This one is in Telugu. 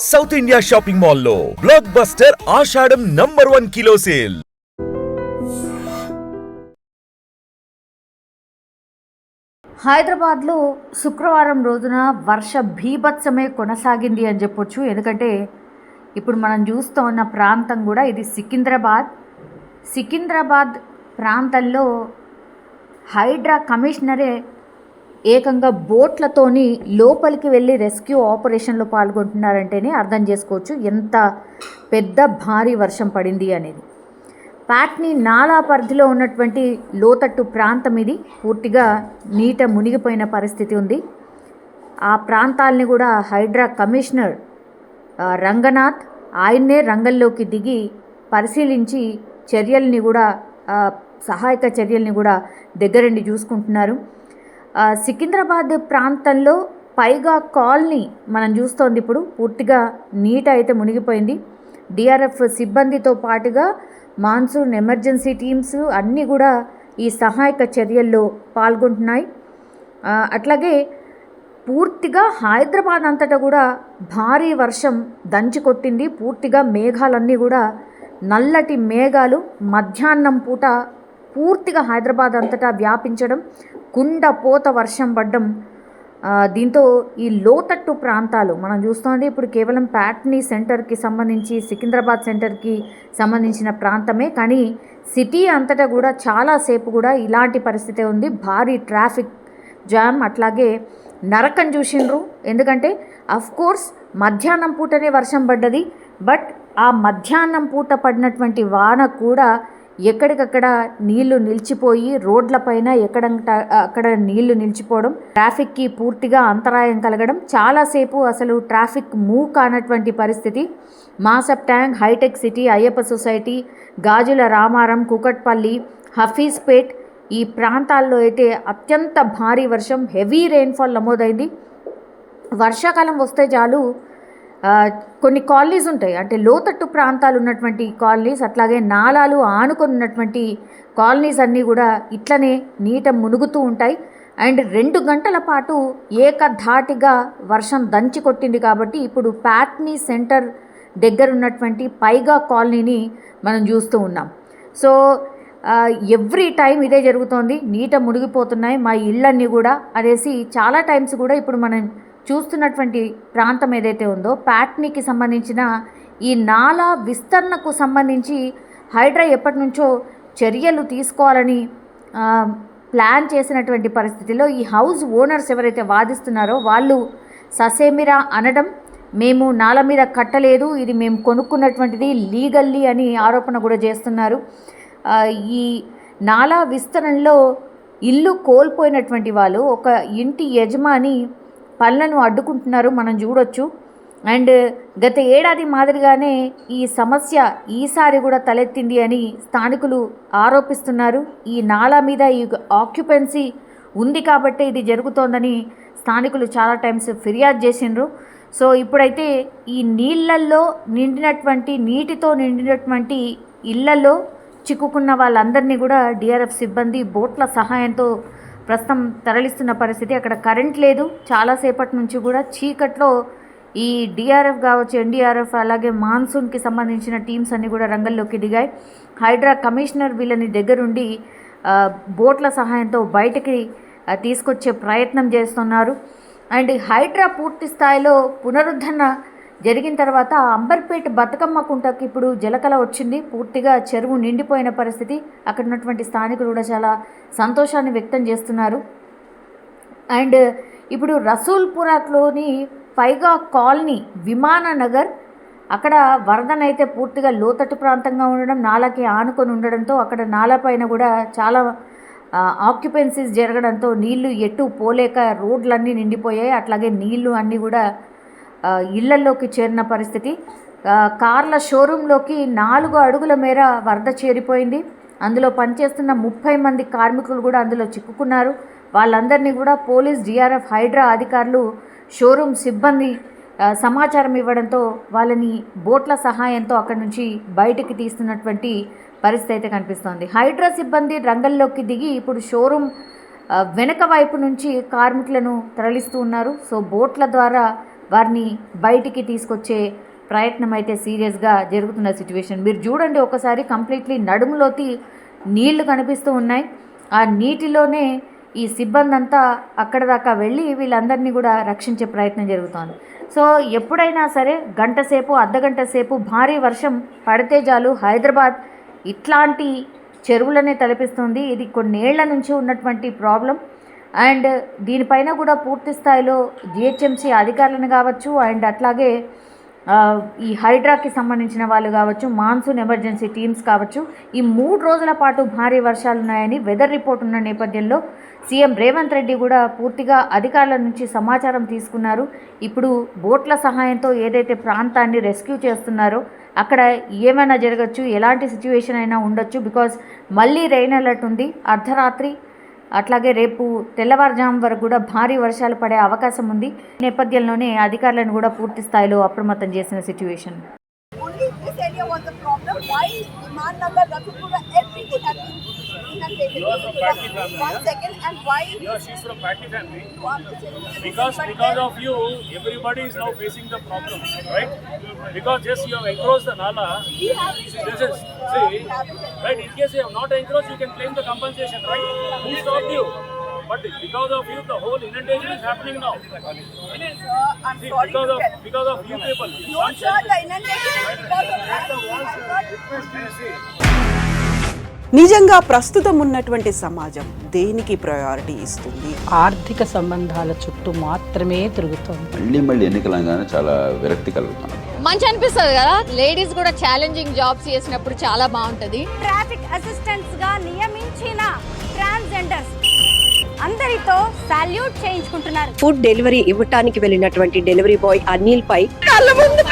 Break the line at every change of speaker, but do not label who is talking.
సౌత్ ఇండియా షాపింగ్ మాల్లో బ్లాక్ బస్టర్ ఆషాఢం #1 కిలో సేల్.
హైదరాబాద్లో శుక్రవారం రోజున వర్ష బీభత్సమే కొనసాగింది అని చెప్పొచ్చు. ఎందుకంటే ఇప్పుడు మనం చూస్తూ ఉన్న ప్రాంతం కూడా ఇది సికింద్రాబాద్ ప్రాంతంలో హైడ్రా కమిషనరే ఏకంగా బోట్లతోని లోపలికి వెళ్ళి రెస్క్యూ ఆపరేషన్లో పాల్గొంటున్నారంటేనే అర్థం చేసుకోవచ్చు ఎంత పెద్ద భారీ వర్షం పడింది అనేది. ప్యాట్నీ నాలా పరిధిలో ఉన్నటువంటి లోతట్టు ప్రాంతం ఇది. పూర్తిగా నీట మునిగిపోయిన పరిస్థితి ఉంది. ఆ ప్రాంతాలని కూడా హైడ్రా కమిషనర్ రంగనాథ్ ఆయన్నే రంగంలోకి దిగి పరిశీలించి చర్యల్ని కూడా సహాయక చర్యల్ని కూడా దగ్గరుండి చూసుకుంటున్నారు. సికింద్రాబాద్ ప్రాంతంలో పైగా కాలనీ మనం చూస్తోంది ఇప్పుడు పూర్తిగా నీట అయితే మునిగిపోయింది. డిఆర్ఎఫ్ సిబ్బందితో పాటుగా మాన్సూన్ ఎమర్జెన్సీ టీమ్స్ అన్నీ కూడా ఈ సహాయక చర్యల్లో పాల్గొంటున్నాయి. అట్లాగే పూర్తిగా హైదరాబాద్ అంతటా కూడా భారీ వర్షం దంచి కొట్టింది. పూర్తిగా మేఘాలన్నీ కూడా నల్లటి మేఘాలు మధ్యాహ్నం పూట పూర్తిగా హైదరాబాద్ అంతటా వ్యాపించడం, కుండపోత వర్షం పడ్డం. దీంతో ఈ లోతట్టు ప్రాంతాలు మనం చూస్తోంది ఇప్పుడు కేవలం ప్యాట్నీ సెంటర్కి సంబంధించి సికింద్రాబాద్ సెంటర్కి సంబంధించిన ప్రాంతమే, కానీ సిటీ అంతటా కూడా చాలాసేపు కూడా ఇలాంటి పరిస్థితే ఉంది. భారీ ట్రాఫిక్ జామ్, అట్లాగే నరకం చూసిండ్రు. ఎందుకంటే అఫ్కోర్స్ మధ్యాహ్నం పూటనే వర్షం పడ్డది, బట్ ఆ మధ్యాహ్నం పూట పడినటువంటి వాన కూడా ఎక్కడికక్కడ నీళ్లు నిలిచిపోయి రోడ్లపైన అక్కడ నీళ్లు నిలిచిపోవడం, ట్రాఫిక్కి పూర్తిగా అంతరాయం కలగడం, చాలాసేపు అసలు ట్రాఫిక్ మూవ్ కానటువంటి పరిస్థితి. మాసప్ ట్యాంక్, హైటెక్ సిటీ, అయ్యప్ప సొసైటీ, గాజుల రామారం, కుకట్పల్లి, హఫీజ్పేట్ ఈ ప్రాంతాల్లో అయితే అత్యంత భారీ వర్షం, హెవీ రెయిన్ఫాల్ నమోదైంది. వర్షాకాలం వస్తే చాలు కొన్ని కాలనీస్ ఉంటాయి, అంటే లోతట్టు ప్రాంతాలు ఉన్నటువంటి కాలనీస్, అట్లాగే నాలాలు ఆనుకొని ఉన్నటువంటి కాలనీస్ అన్నీ కూడా ఇట్లనే నీట మునుగుతూ ఉంటాయి. అండ్ 2 గంటల పాటు ఏకధాటిగా వర్షం దంచి కొట్టింది. కాబట్టి ఇప్పుడు ప్యాట్నీ సెంటర్ దగ్గర ఉన్నటువంటి పైగా కాలనీని మనం చూస్తూ ఉన్నాం. సో ఎవ్రీ టైం ఇదే జరుగుతోంది, నీట మునిగిపోతున్నాయి మా ఇళ్ళన్నీ కూడా అనేసి చాలా టైమ్స్ కూడా ఇప్పుడు మనం చూస్తున్నటువంటి ప్రాంతం ఏదైతే ఉందో ప్యాట్నీకి సంబంధించిన ఈ నాలా విస్తరణకు సంబంధించి హైడ్రా ఎప్పటి నుంచో చర్యలు తీసుకోవాలని ప్లాన్ చేసినటువంటి పరిస్థితిలో ఈ హౌస్ ఓనర్స్ ఎవరైతే వాదిస్తున్నారో వాళ్ళు ససేమిరా అనడం, మేము నాల మీద కట్టలేదు, ఇది మేము కొనుక్కున్నటువంటిది లీగల్లీ అని ఆరోపణ కూడా చేస్తున్నారు. ఈ నాలా విస్తరణలో ఇల్లు కోల్పోయినటువంటి వాళ్ళు ఒక ఇంటి యజమాని పనులను అడ్డుకుంటున్నారు మనం చూడొచ్చు. అండ్ గత ఏడాది మాదిరిగానే ఈ సమస్య ఈసారి కూడా తలెత్తింది అని స్థానికులు ఆరోపిస్తున్నారు. ఈ నాలా మీద ఈ ఆక్యుపెన్సీ ఉంది కాబట్టే ఇది జరుగుతోందని స్థానికులు చాలా టైమ్స్ ఫిర్యాదు చేసిండ్రు. సో ఇప్పుడైతే ఈ నీటితో నిండినటువంటి ఇళ్లలో చిక్కుకున్న వాళ్ళందరినీ కూడా డిఆర్ఎఫ్ సిబ్బంది బోట్ల సహాయంతో ప్రస్తుతం తరలిస్తున్న పరిస్థితి. అక్కడ కరెంట్ లేదు, చాలాసేపటి నుంచి కూడా చీకట్లో ఈ డిఆర్ఎఫ్ కావచ్చు, ఎన్డీఆర్ఎఫ్, అలాగే మాన్సూన్కి సంబంధించిన టీమ్స్ అన్నీ కూడా రంగంలోకి దిగాయి. హైడ్రా కమిషనర్ వీళ్ళని దగ్గరుండి బోట్ల సహాయంతో బయటికి తీసుకొచ్చే ప్రయత్నం చేస్తున్నారు. అండ్ హైడ్రా పూర్తి స్థాయిలో పునరుద్ధరణ జరిగిన తర్వాత అంబర్పేట బతుకమ్మ కుంటకి ఇప్పుడు జలకళ వచ్చింది. పూర్తిగా చెరువు నిండిపోయిన పరిస్థితి. అక్కడ ఉన్నటువంటి స్థానికులు కూడా చాలా సంతోషాన్ని వ్యక్తం చేస్తున్నారు. అండ్ ఇప్పుడు రసూల్పురాలోని పైగా కాలనీ, విమాననగర్, అక్కడ వరదనైతే పూర్తిగా లోతట్టు ప్రాంతంగా ఉండడం, నాలాకి ఆనుకొని ఉండడంతో అక్కడ నాలాపైన కూడా చాలా ఆక్యుపెన్సీస్ జరగడంతో నీళ్లు ఎటు పోలేక రోడ్లన్నీ నిండిపోయాయి. అట్లాగే నీళ్లు అన్నీ కూడా ఇళ్లల్లోకి చేరిన పరిస్థితి. కార్ల షోరూంలోకి 4 అడుగుల మేర వరద చేరిపోయింది. అందులో పనిచేస్తున్న 30 మంది కార్మికులు కూడా అందులో చిక్కుకున్నారు. వాళ్ళందరినీ కూడా పోలీస్, డిఆర్ఎఫ్, హైడ్రా అధికారులు, షోరూమ్ సిబ్బంది సమాచారం ఇవ్వడంతో వాళ్ళని బోట్ల సహాయంతో అక్కడి నుంచి బయటికి తీస్తున్నటువంటి పరిస్థితి అయితే కనిపిస్తోంది. హైడ్రా సిబ్బంది రంగంలోకి దిగి ఇప్పుడు షోరూమ్ వెనక వైపు నుంచి కార్మికులను తరలిస్తూ ఉన్నారు. సో బోట్ల ద్వారా వారిని బయటికి తీసుకొచ్చే ప్రయత్నం అయితే సీరియస్గా జరుగుతున్న సిచ్యువేషన్. మీరు చూడండి ఒకసారి, కంప్లీట్లీ నడుములోకి నీళ్లు కనిపిస్తూ ఉన్నాయి. ఆ నీటిలోనే ఈ సిబ్బంది అంతా అక్కడ దాకా వెళ్ళి వీళ్ళందరినీ కూడా రక్షించే ప్రయత్నం జరుగుతోంది. సో ఎప్పుడైనా సరే గంట సేపు, అర్ధగంట సేపు భారీ వర్షం పడితే చాలు హైదరాబాద్ ఇట్లాంటి చెరువులనే తలపిస్తుంది. ఇది కొన్నేళ్ల నుంచి ఉన్నటువంటి ప్రాబ్లం. అండ్ దీనిపైన కూడా పూర్తి స్థాయిలో జిహెచ్ఎంసీ అధికారులను కావచ్చు, అండ్ అట్లాగే ఈ హైడ్రాకి సంబంధించిన వాళ్ళు కావచ్చు, మాన్సూన్ ఎమర్జెన్సీ టీమ్స్ కావచ్చు, ఈ 3 రోజుల పాటు భారీ వర్షాలు ఉన్నాయని వెదర్ రిపోర్ట్ ఉన్న నేపథ్యంలో సీఎం రేవంత్ రెడ్డి కూడా పూర్తిగా అధికారుల నుంచి సమాచారం తీసుకున్నారు. ఇప్పుడు బోట్ల సహాయంతో ఏదైతే ప్రాంతాన్ని రెస్క్యూ చేస్తున్నారో అక్కడ ఏమైనా జరగచ్చు, ఎలాంటి సిచ్యువేషన్ అయినా ఉండొచ్చు. బికాజ్ మళ్ళీ రెయిన్ అలర్ట్ ఉంది. అర్ధరాత్రి అట్లాగే రేపు తెల్లవారుజాము వరకు కూడా భారీ వర్షాలు పడే అవకాశం ఉంది. నేపథ్యంలోనే అధికారులను కూడా పూర్తి స్థాయిలో అప్రమత్తం చేసిన situation.
Only this area was the problem. Why Imannagar, Rathipura, everything has been inundated. One second, and why?
Yeah, she's from Patni family.
You are the same.
Because of you, everybody is now facing the problem, right? Because just you have encroached the nala.
We have
This is see, right? In case you have not encroached, you can claim the compensation, right? Who stopped you? But because of you, the whole inundation is happening now.
I'm
See,
sorry to tell.
because of you people.
No, sir, the inundation is because of that.
నిజంగా ప్రస్తుతం ఉన్నటువంటి సమాజం దేనికి ప్రయారిటీ ఇస్తుంది?
ఆర్థిక సంబంధాల చుట్టూ మాత్రమే తిరుగుతోంది.
మళ్ళీ ఎన్నికలంగానే చాలా విరక్తి కలుగుతాను.
మంచి అనిపిస్తుంది కదా, లేడీస్ కూడా ఛాలెంజింగ్ జాబ్స్ చేసినప్పుడు చాలా బాగుంటది.
ట్రాఫిక్ అసిస్టెంట్స్ గా నియమించిన ట్రాన్స్జెండర్స్ అందరితో సాల్యూట్ చేయించుకుంటున్నారు.
ఫుడ్ డెలివరీ ఇవ్వటానికి వెళ్ళినటువంటి డెలివరీ బాయ్ అనిల్ పై కళ్ళ ముందు